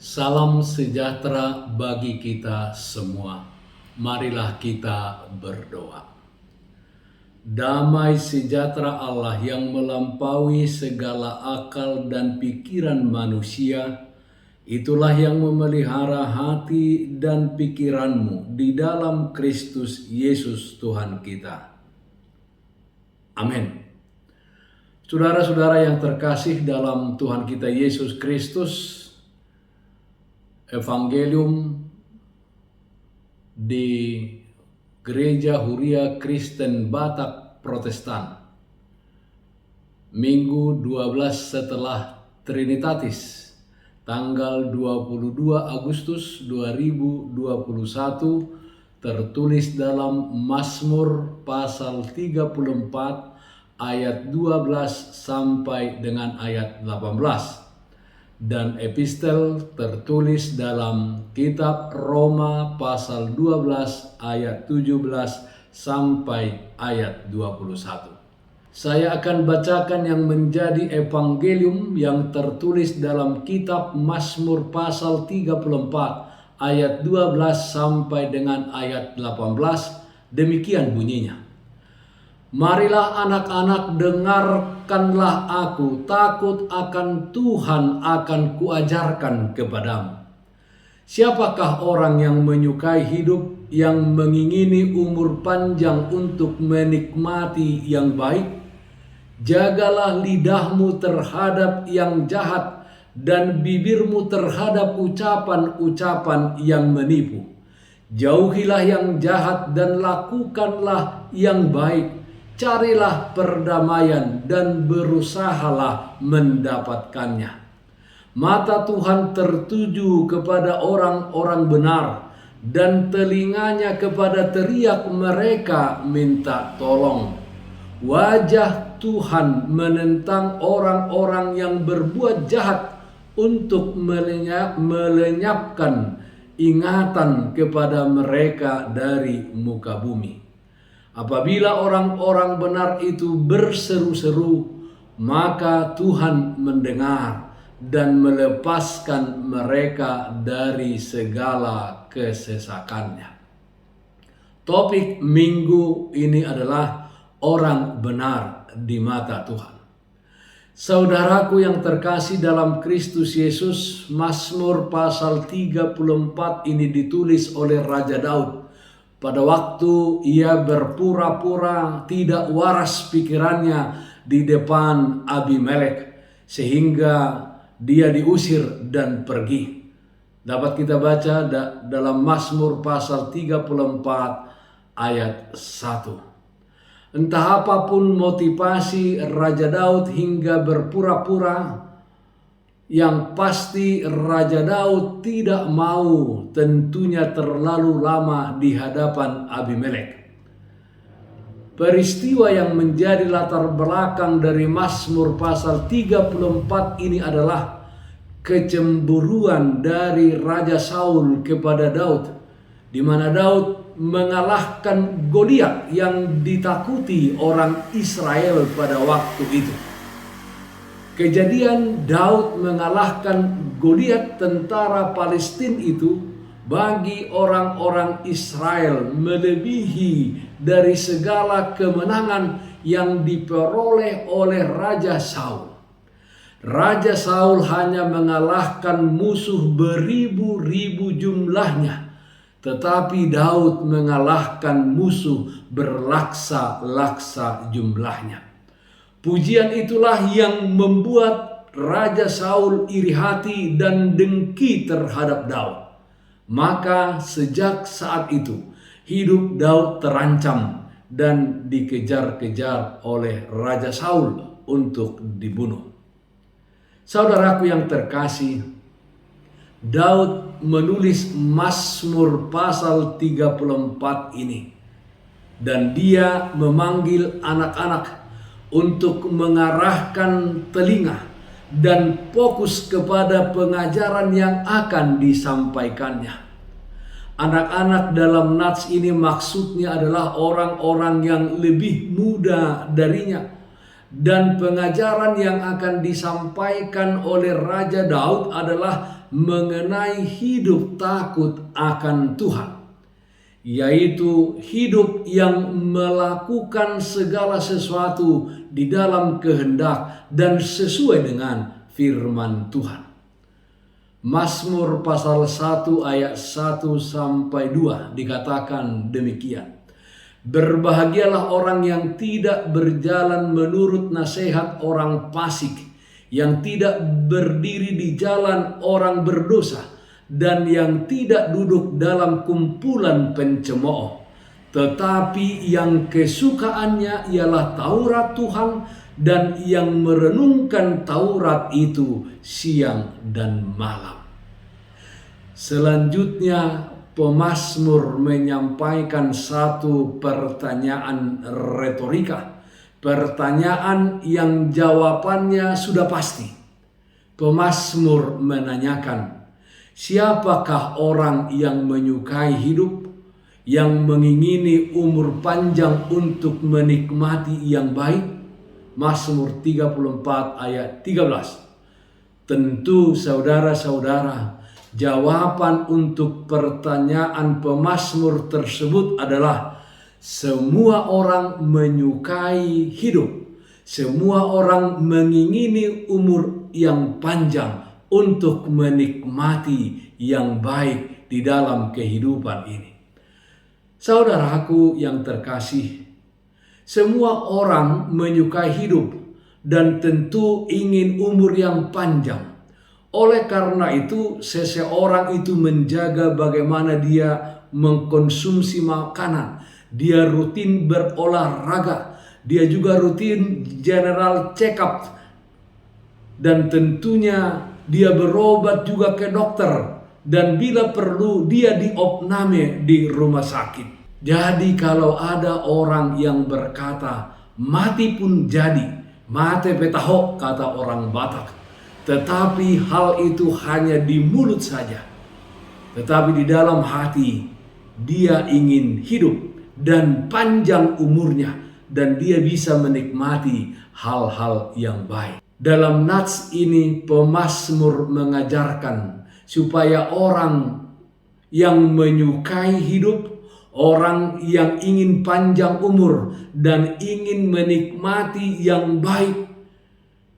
Salam sejahtera bagi kita semua. Marilah kita berdoa. Damai sejahtera Allah yang melampaui segala akal dan pikiran manusia, itulah yang memelihara hati dan pikiranmu di dalam Kristus Yesus Tuhan kita. Amin. Saudara-saudara yang terkasih dalam Tuhan kita Yesus Kristus, Evangelium di Gereja Huria Kristen Batak Protestan, Minggu 12 setelah Trinitatis, tanggal 22 Agustus 2021, tertulis dalam Mazmur pasal 34 ayat 12 sampai dengan ayat 18. Dan epistel tertulis dalam kitab Roma pasal 12 ayat 17 sampai ayat 21. Saya akan bacakan yang menjadi evangelium yang tertulis dalam kitab Mazmur pasal 34 ayat 12 sampai dengan ayat 18. Demikian bunyinya. Marilah anak-anak, dengarkanlah aku, takut akan Tuhan akan kuajarkan kepadamu. Siapakah orang yang menyukai hidup, yang mengingini umur panjang untuk menikmati yang baik? Jagalah lidahmu terhadap yang jahat dan bibirmu terhadap ucapan-ucapan yang menipu. Jauhilah yang jahat dan lakukanlah yang baik. Carilah perdamaian dan berusahalah mendapatkannya. Mata Tuhan tertuju kepada orang-orang benar dan telinganya kepada teriak mereka minta tolong. Wajah Tuhan menentang orang-orang yang berbuat jahat untuk melenyapkan ingatan kepada mereka dari muka bumi. Apabila orang-orang benar itu berseru-seru, maka Tuhan mendengar dan melepaskan mereka dari segala kesesakannya. Topik minggu ini adalah orang benar di mata Tuhan. Saudaraku yang terkasih dalam Kristus Yesus, Mazmur pasal 34 ini ditulis oleh Raja Daud. Pada waktu ia berpura-pura tidak waras pikirannya di depan Abimelek, sehingga dia diusir dan pergi. Dapat kita baca dalam Mazmur pasal 34 ayat 1. Entah apapun motivasi Raja Daud hingga berpura-pura, yang pasti Raja Daud tidak mau tentunya terlalu lama di hadapan Abimelek. Peristiwa yang menjadi latar belakang dari Mazmur pasal 34 ini adalah kecemburuan dari Raja Saul kepada Daud, di mana Daud mengalahkan Goliat yang ditakuti orang Israel pada waktu itu. Kejadian Daud mengalahkan Goliat tentara Palestina itu bagi orang-orang Israel melebihi dari segala kemenangan yang diperoleh oleh Raja Saul. Raja Saul hanya mengalahkan musuh beribu-ribu jumlahnya, tetapi Daud mengalahkan musuh berlaksa-laksa jumlahnya. Pujian itulah yang membuat Raja Saul iri hati dan dengki terhadap Daud. Maka sejak saat itu hidup Daud terancam dan dikejar-kejar oleh Raja Saul untuk dibunuh. Saudaraku yang terkasih, Daud menulis Mazmur pasal 34 ini, dan dia memanggil anak-anak untuk mengarahkan telinga dan fokus kepada pengajaran yang akan disampaikannya. Anak-anak dalam nats ini maksudnya adalah orang-orang yang lebih muda darinya, dan pengajaran yang akan disampaikan oleh Raja Daud adalah mengenai hidup takut akan Tuhan, yaitu hidup yang melakukan segala sesuatu di dalam kehendak dan sesuai dengan firman Tuhan. Mazmur pasal 1 ayat 1 sampai 2 dikatakan demikian. Berbahagialah orang yang tidak berjalan menurut nasihat orang fasik, yang tidak berdiri di jalan orang berdosa, dan yang tidak duduk dalam kumpulan pencemooh. Tetapi yang kesukaannya ialah Taurat Tuhan, dan yang merenungkan Taurat itu siang dan malam. Selanjutnya pemazmur menyampaikan satu pertanyaan retorika. Pertanyaan yang jawabannya sudah pasti. Pemazmur menanyakan, siapakah orang yang menyukai hidup, yang mengingini umur panjang untuk menikmati yang baik? Mazmur 34 ayat 13. Tentu saudara-saudara, jawaban untuk pertanyaan pemazmur tersebut adalah semua orang menyukai hidup. Semua orang mengingini umur yang panjang untuk menikmati yang baik di dalam kehidupan ini. Saudaraku yang terkasih, semua orang menyukai hidup dan tentu ingin umur yang panjang. Oleh karena itu, seseorang itu menjaga bagaimana dia mengkonsumsi makanan. Dia rutin berolahraga. Dia juga rutin general check up. Dan tentunya dia berobat juga ke dokter. Dan bila perlu dia diopname di rumah sakit. Jadi kalau ada orang yang berkata, mati pun jadi, mate petahok kata orang Batak. Tetapi hal itu hanya di mulut saja. Tetapi di dalam hati dia ingin hidup dan panjang umurnya. Dan dia bisa menikmati hal-hal yang baik. Dalam nats ini pemazmur mengajarkan supaya orang yang menyukai hidup, orang yang ingin panjang umur dan ingin menikmati yang baik,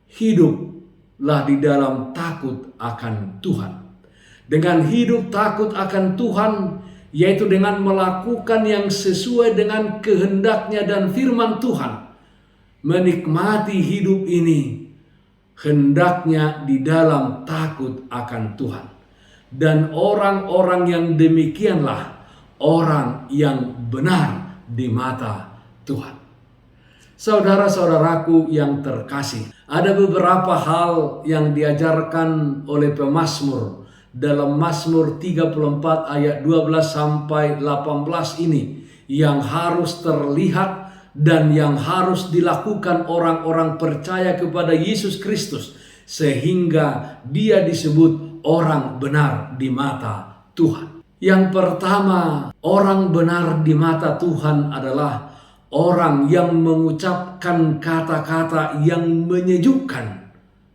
hiduplah di dalam takut akan Tuhan. Dengan hidup takut akan Tuhan, yaitu dengan melakukan yang sesuai dengan kehendaknya dan firman Tuhan, menikmati hidup ini hendaknya di dalam takut akan Tuhan. Dan orang-orang yang demikianlah orang yang benar di mata Tuhan. Saudara-saudaraku yang terkasih, ada beberapa hal yang diajarkan oleh pemazmur dalam Mazmur 34 ayat 12 sampai 18 ini yang harus terlihat dan yang harus dilakukan orang-orang percaya kepada Yesus Kristus sehingga dia disebut orang benar di mata Tuhan. Yang pertama, orang benar di mata Tuhan adalah orang yang mengucapkan kata-kata yang menyejukkan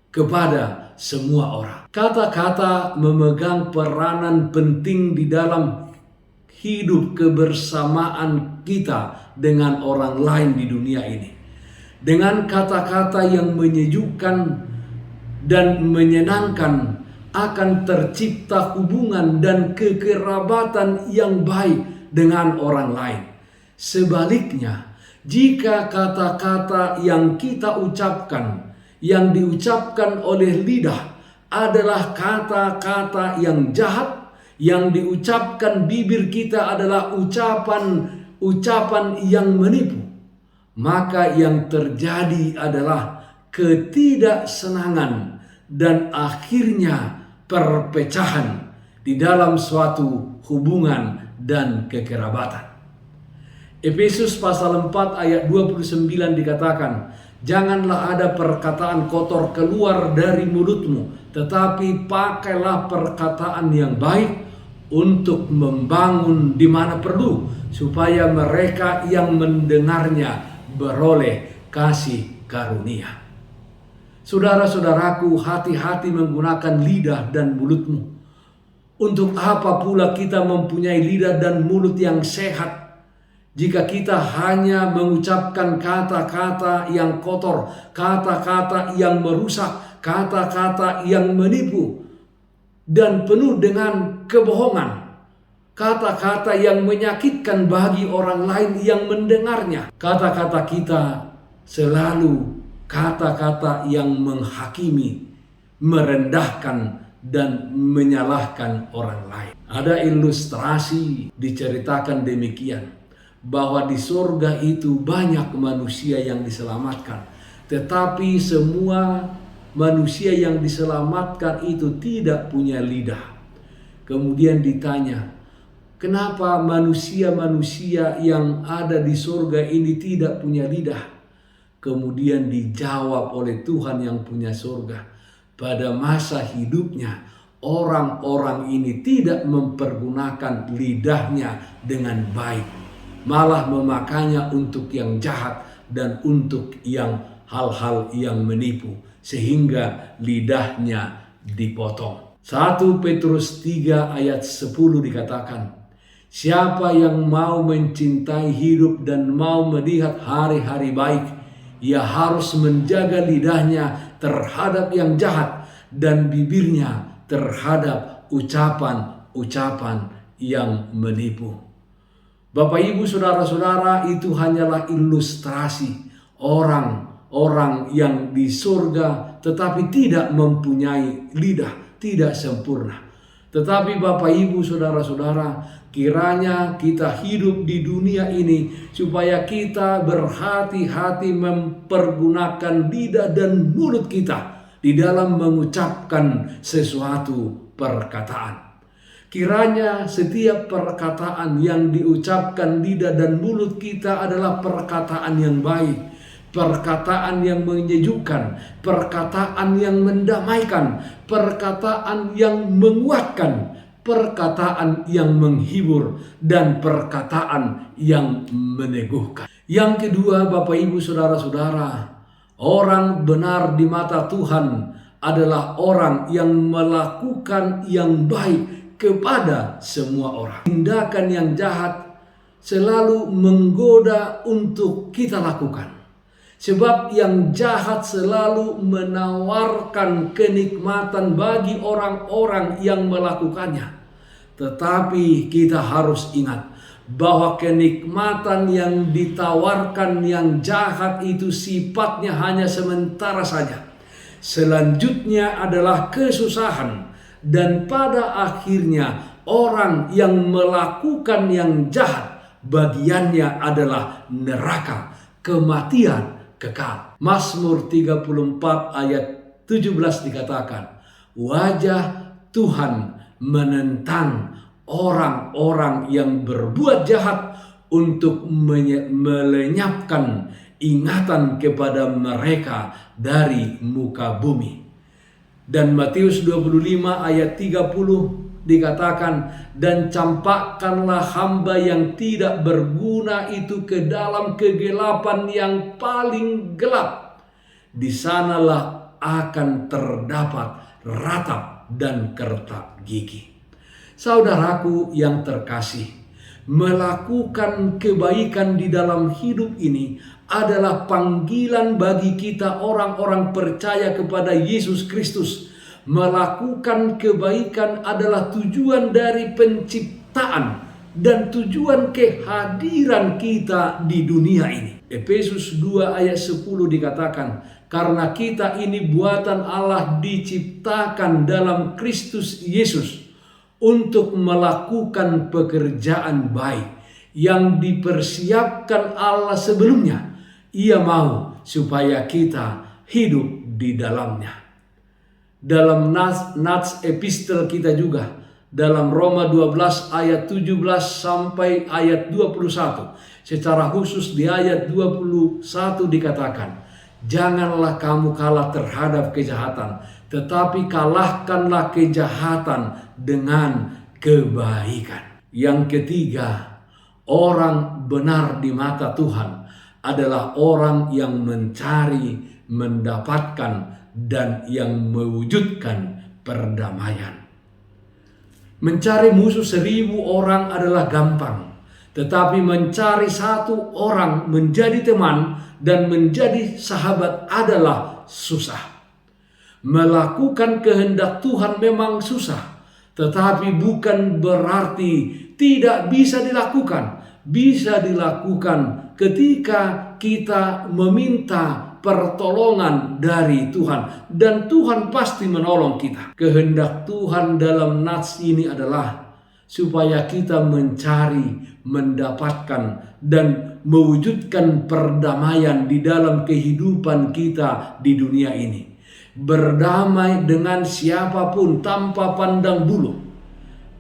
kepada semua orang. Kata-kata memegang peranan penting di dalam hidup kebersamaan kita dengan orang lain di dunia ini. Dengan kata-kata yang menyejukkan dan menyenangkan, akan tercipta hubungan dan kekerabatan yang baik dengan orang lain. Sebaliknya, jika kata-kata yang kita ucapkan, yang diucapkan oleh lidah adalah kata-kata yang jahat, yang diucapkan bibir kita adalah ucapan yang menipu, maka yang terjadi adalah ketidaksenangan dan akhirnya perpecahan di dalam suatu hubungan dan kekerabatan. Efesus pasal 4 ayat 29 dikatakan, janganlah ada perkataan kotor keluar dari mulutmu, tetapi pakailah perkataan yang baik untuk membangun di mana perlu, supaya mereka yang mendengarnya beroleh kasih karunia. Saudara-saudaraku, hati-hati menggunakan lidah dan mulutmu. Untuk apa pula kita mempunyai lidah dan mulut yang sehat jika kita hanya mengucapkan kata-kata yang kotor, kata-kata yang merusak, kata-kata yang menipu, dan penuh dengan kebohongan, kata-kata yang menyakitkan bagi orang lain yang mendengarnya. Kata-kata kita selalu kata-kata yang menghakimi, merendahkan, dan menyalahkan orang lain. Ada ilustrasi diceritakan demikian, bahwa di surga itu banyak manusia yang diselamatkan, tetapi semua manusia yang diselamatkan itu tidak punya lidah. Kemudian ditanya, kenapa manusia-manusia yang ada di surga ini tidak punya lidah? Kemudian dijawab oleh Tuhan yang punya surga, pada masa hidupnya orang-orang ini tidak mempergunakan lidahnya dengan baik, malah memakainya untuk yang jahat dan untuk yang hal-hal yang menipu, sehingga lidahnya dipotong. 1 Petrus 3 ayat 10 dikatakan, siapa yang mau mencintai hidup dan mau melihat hari-hari baik, ia harus menjaga lidahnya terhadap yang jahat dan bibirnya terhadap ucapan-ucapan yang menipu. Bapak, Ibu, saudara-saudara, itu hanyalah ilustrasi orang-orang yang di surga tetapi tidak mempunyai lidah, tidak sempurna. Tetapi Bapak, Ibu, saudara-saudara, kiranya kita hidup di dunia ini supaya kita berhati-hati mempergunakan lidah dan mulut kita di dalam mengucapkan sesuatu perkataan. Kiranya setiap perkataan yang diucapkan lidah dan mulut kita adalah perkataan yang baik, perkataan yang menyejukkan, perkataan yang mendamaikan, perkataan yang menguatkan, perkataan yang menghibur, dan perkataan yang meneguhkan. Yang kedua, Bapak, Ibu, saudara-saudara, orang benar di mata Tuhan adalah orang yang melakukan yang baik kepada semua orang. Tindakan yang jahat selalu menggoda untuk kita lakukan. Sebab yang jahat selalu menawarkan kenikmatan bagi orang-orang yang melakukannya. Tetapi kita harus ingat bahwa kenikmatan yang ditawarkan yang jahat itu sifatnya hanya sementara saja. Selanjutnya adalah kesusahan, dan pada akhirnya orang yang melakukan yang jahat bagiannya adalah neraka, kematian kekal. Mazmur 34 ayat 17 dikatakan, wajah Tuhan menentang orang-orang yang berbuat jahat untuk melenyapkan ingatan kepada mereka dari muka bumi. Dan Matius 25 ayat 30 dikatakan, dan campakkanlah hamba yang tidak berguna itu ke dalam kegelapan yang paling gelap. Di sanalah akan terdapat ratap dan kertak gigi. Saudaraku yang terkasih, melakukan kebaikan di dalam hidup ini adalah panggilan bagi kita orang-orang percaya kepada Yesus Kristus. Melakukan kebaikan adalah tujuan dari penciptaan dan tujuan kehadiran kita di dunia ini. Efesus 2 ayat 10 dikatakan, karena kita ini buatan Allah diciptakan dalam Kristus Yesus untuk melakukan pekerjaan baik yang dipersiapkan Allah sebelumnya. Ia mau supaya kita hidup di dalamnya. Dalam nats epistel kita juga, dalam Roma 12 ayat 17 sampai ayat 21, secara khusus di ayat 21 dikatakan, janganlah kamu kalah terhadap kejahatan, tetapi kalahkanlah kejahatan dengan kebaikan. Yang ketiga, orang benar di mata Tuhan adalah orang yang mencari mendapatkan dan yang mewujudkan perdamaian. Mencari musuh 1000 orang adalah gampang, tetapi mencari 1 orang menjadi teman dan menjadi sahabat adalah susah. Melakukan kehendak Tuhan memang susah, tetapi bukan berarti tidak bisa dilakukan. Bisa dilakukan ketika kita meminta pertolongan dari Tuhan, dan Tuhan pasti menolong kita. Kehendak Tuhan dalam nats ini adalah supaya kita mencari, mendapatkan, dan mewujudkan perdamaian di dalam kehidupan kita di dunia ini. Berdamai dengan siapapun tanpa pandang bulu.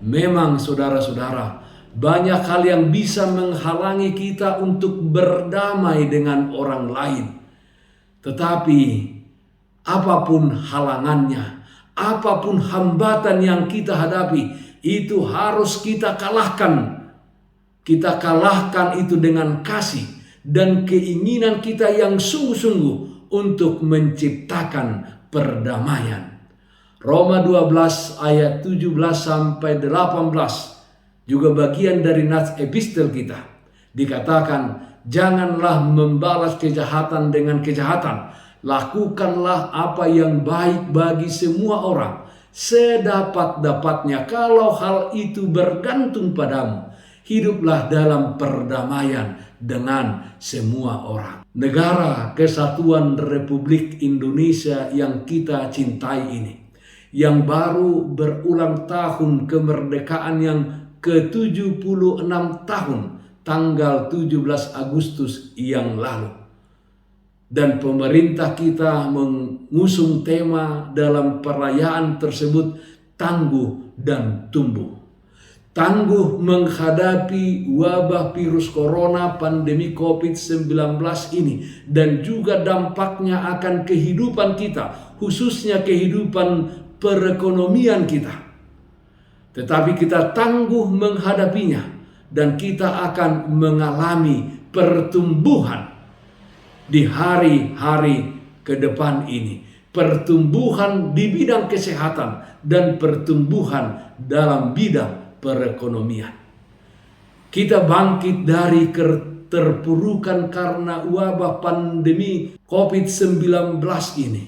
Memang saudara-saudara, banyak hal yang bisa menghalangi kita untuk berdamai dengan orang lain. Tetapi apapun halangannya, apapun hambatan yang kita hadapi, itu harus kita kalahkan. Kita kalahkan itu dengan kasih dan keinginan kita yang sungguh-sungguh untuk menciptakan perdamaian. Roma 12 ayat 17 sampai 18 juga bagian dari nats epistel kita. Dikatakan, janganlah membalas kejahatan dengan kejahatan. Lakukanlah apa yang baik bagi semua orang sedapat-dapatnya. Kalau hal itu bergantung padamu, hiduplah dalam perdamaian dengan semua orang. Negara Kesatuan Republik Indonesia yang kita cintai ini, yang baru berulang tahun kemerdekaan yang ke-76 tahun, tanggal 17 Agustus yang lalu. Dan pemerintah kita mengusung tema dalam perayaan tersebut, tangguh dan tumbuh. Tangguh menghadapi wabah virus corona pandemi COVID-19 ini dan juga dampaknya akan kehidupan kita, khususnya kehidupan perekonomian kita. Tetapi kita tangguh menghadapinya dan kita akan mengalami pertumbuhan di hari-hari ke depan ini. Pertumbuhan di bidang kesehatan dan pertumbuhan dalam bidang perekonomian. Kita bangkit dari keterpurukan karena wabah pandemi COVID-19 ini.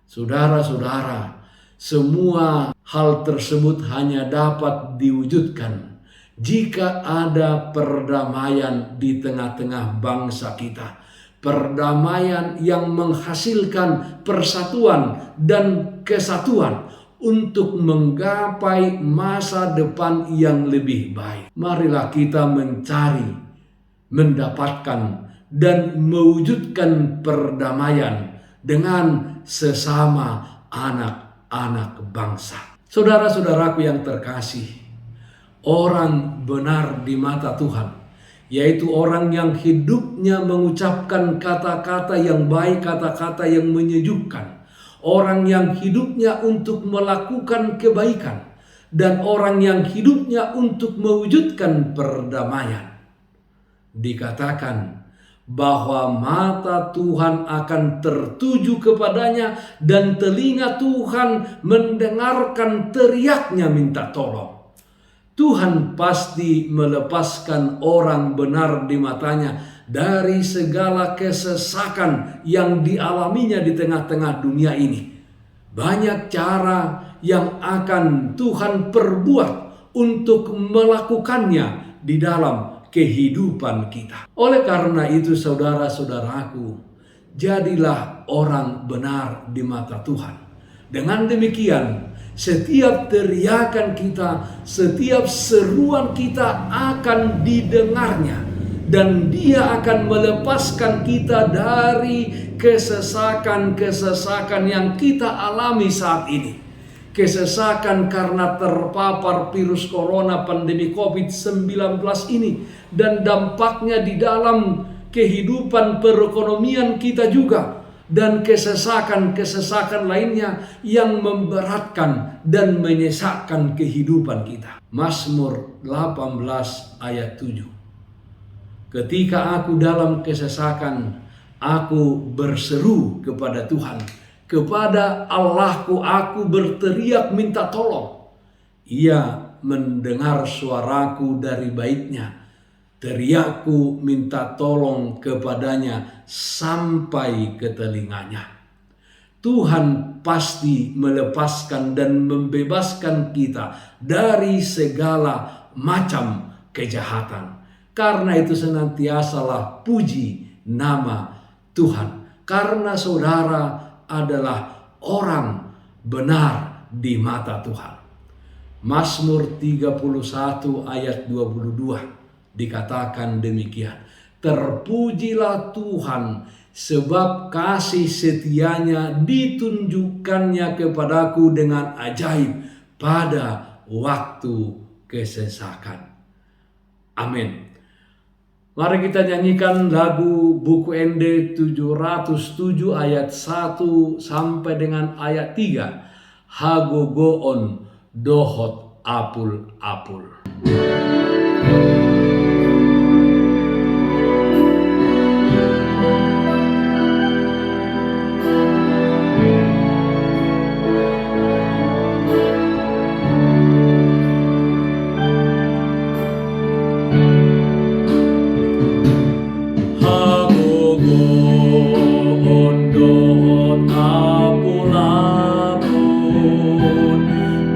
Saudara-saudara, semua hal tersebut hanya dapat diwujudkan jika ada perdamaian di tengah-tengah bangsa kita. Perdamaian yang menghasilkan persatuan dan kesatuan untuk menggapai masa depan yang lebih baik. Marilah kita mencari, mendapatkan, dan mewujudkan perdamaian dengan sesama anak-anak bangsa. Saudara-saudaraku yang terkasih, orang benar di mata Tuhan, yaitu orang yang hidupnya mengucapkan kata-kata yang baik, kata-kata yang menyejukkan. Orang yang hidupnya untuk melakukan kebaikan. Dan orang yang hidupnya untuk mewujudkan perdamaian. Dikatakan bahwa mata Tuhan akan tertuju kepadanya dan telinga Tuhan mendengarkan teriaknya minta tolong. Tuhan pasti melepaskan orang benar di matanya dari segala kesesakan yang dialaminya di tengah-tengah dunia ini. Banyak cara yang akan Tuhan perbuat untuk melakukannya di dalam kehidupan kita. Oleh karena itu saudara-saudaraku, jadilah orang benar di mata Tuhan. Dengan demikian, setiap teriakan kita, setiap seruan kita akan didengarnya. Dan dia akan melepaskan kita dari kesesakan-kesesakan yang kita alami saat ini. Kesesakan karena terpapar virus corona pandemi COVID-19 ini. Dan dampaknya di dalam kehidupan perekonomian kita juga. Dan kesesakan-kesesakan lainnya yang memberatkan dan menyesakkan kehidupan kita. Mazmur 18 ayat 7. Ketika aku dalam kesesakan, Aku berseru kepada Tuhan, kepada Allahku aku berteriak minta tolong. Ia mendengar suaraku dari baitnya. Teriakku minta tolong kepadanya sampai ke telinganya. Tuhan pasti melepaskan dan membebaskan kita dari segala macam kejahatan. Karena itu senantiasalah puji nama Tuhan. Karena saudara adalah orang benar di mata Tuhan. Mazmur 31 ayat 22 dikatakan demikian. Terpujilah Tuhan sebab kasih setianya ditunjukkannya kepadaku dengan ajaib pada waktu kesesakan. Amin. Mari kita nyanyikan lagu buku ND 707 ayat 1 sampai dengan ayat 3. Hagogoon dohot apul-apul.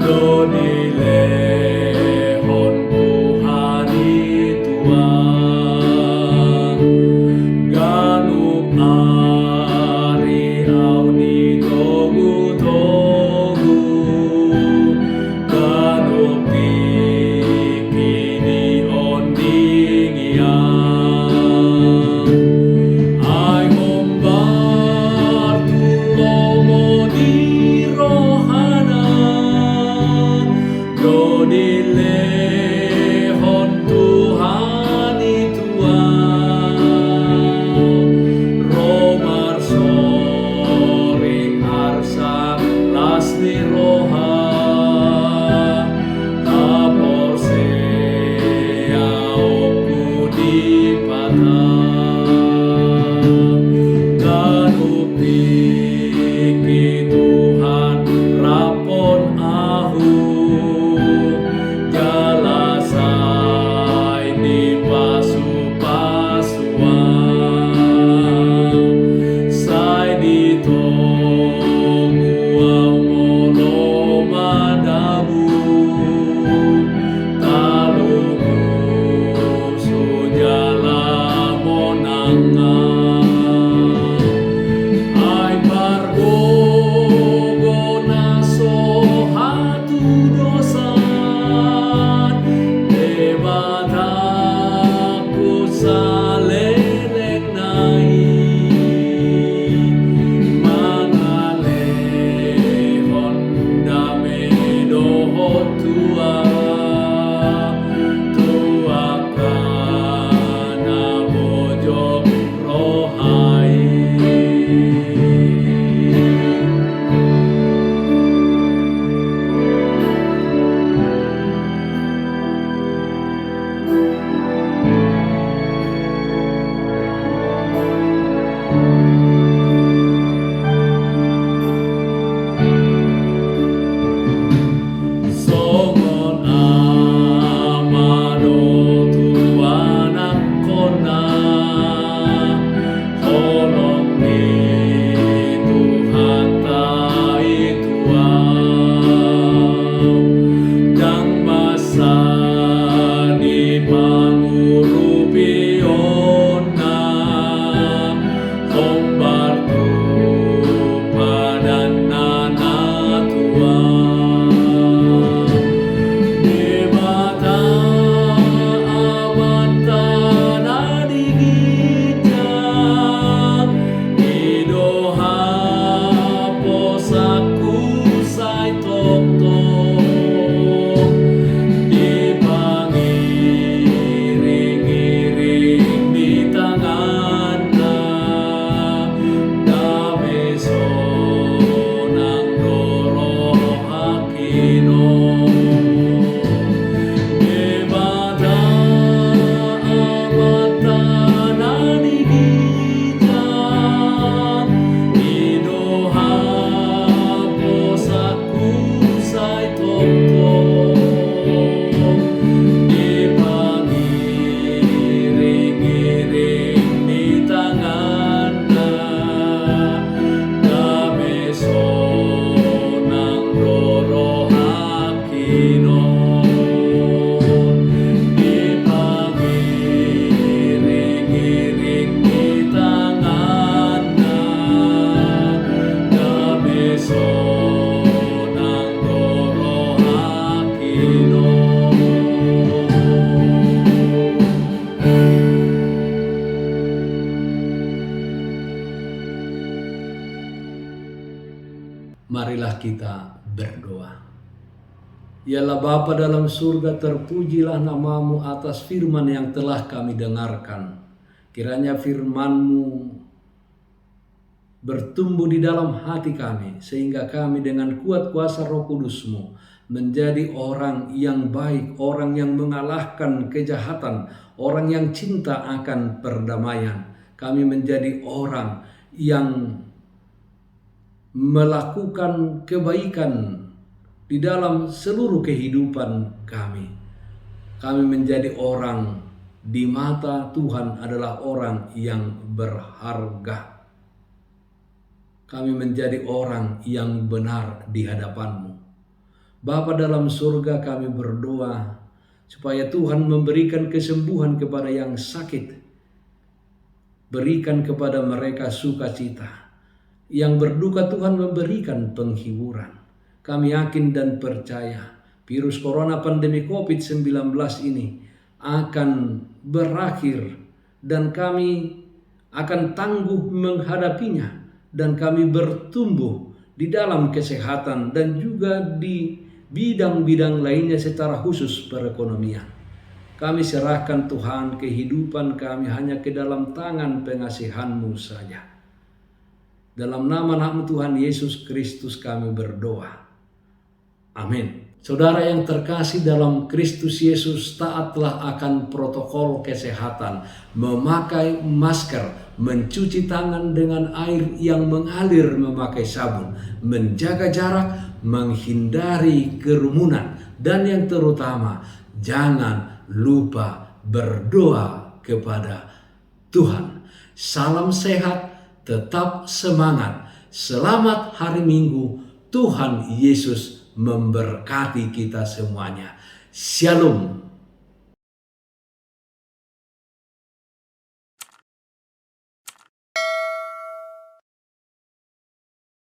Dodile hon Tuhan Marilah kita berdoa. Yalah Bapa dalam surga, terpujilah namamu atas firman yang telah kami dengarkan. Kiranya firman-Mu bertumbuh di dalam hati kami, sehingga kami dengan kuat kuasa Roh Kudus-Mu menjadi orang yang baik, orang yang mengalahkan kejahatan, orang yang cinta akan perdamaian. Kami menjadi orang yang melakukan kebaikan di dalam seluruh kehidupan kami. Kami menjadi orang di mata Tuhan adalah orang yang berharga. Kami menjadi orang yang benar di hadapan-Mu. Bapa dalam surga, kami berdoa supaya Tuhan memberikan kesembuhan kepada yang sakit. Berikan kepada mereka sukacita. Yang berduka Tuhan memberikan penghiburan. Kami yakin dan percaya virus corona pandemi COVID-19 ini akan berakhir dan kami akan tangguh menghadapinya, dan kami bertumbuh di dalam kesehatan dan juga di bidang-bidang lainnya secara khusus perekonomian. Kami serahkan Tuhan kehidupan kami hanya ke dalam tangan pengasihan-Mu saja. Dalam nama Tuhan Yesus Kristus kami berdoa. Amin. Saudara yang terkasih dalam Kristus Yesus, taatlah akan protokol kesehatan, memakai masker, mencuci tangan dengan air yang mengalir, memakai sabun, menjaga jarak, menghindari kerumunan, dan yang terutama, jangan lupa berdoa kepada Tuhan. Salam sehat, tetap semangat. Selamat hari Minggu. Tuhan Yesus memberkati kita semuanya. Shalom.